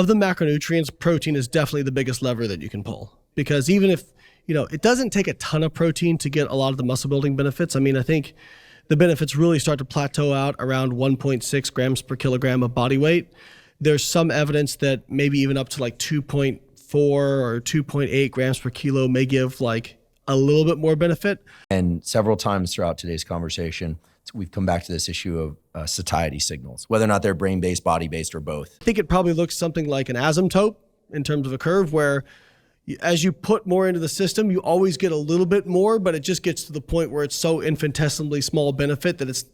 Of the macronutrients, protein is definitely the biggest lever that you can pull, because even if, it doesn't take a ton of protein to get a lot of the muscle building benefits. I mean, I think the benefits really start to plateau out around 1.6 grams per kilogram of body weight. There's some evidence that maybe even up to like 2.4 or 2.8 grams per kilo may give like a little bit more benefit. And several times throughout today's conversation, we've come back to this issue of satiety signals, whether or not they're brain-based, body-based, or both. I think it probably looks something like an asymptote in terms of a curve, where as you put more into the system, you always get a little bit more, but it just gets to the point where it's so infinitesimally small benefit that it's,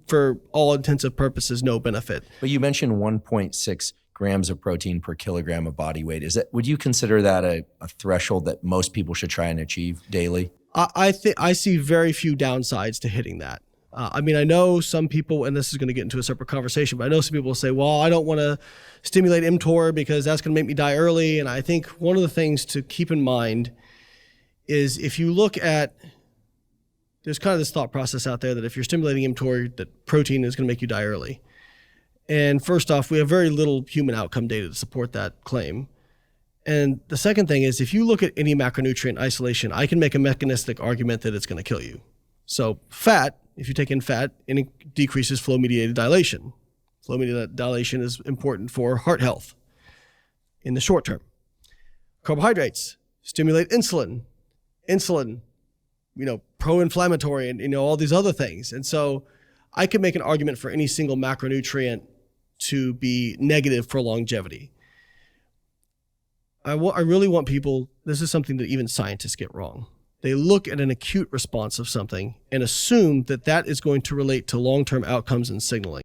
for all intensive purposes, no benefit. But you mentioned 1.6 grams of protein per kilogram of body weight. Would you consider that a threshold that most people should try and achieve daily? I see very few downsides to hitting that. I mean, I know some people, and this is going to get into a separate conversation, but I know some people will say, well, I don't want to stimulate mTOR because that's going to make me die early. And I think one of the things to keep in mind is, if you look at, there's kind of this thought process out there that if you're stimulating mTOR, that protein is going to make you die early. And first off, we have very little human outcome data to support that claim. And the second thing is, if you look at any macronutrient isolation, I can make a mechanistic argument that it's going to kill you. So fat, if you take in fat, it decreases flow-mediated dilation. Flow-mediated dilation is important for heart health in the short term. Carbohydrates stimulate insulin. Insulin, pro-inflammatory, and all these other things. And so I could make an argument for any single macronutrient to be negative for longevity. I really want people, this is something that even scientists get wrong. They look at an acute response of something and assume that that is going to relate to long-term outcomes and signaling.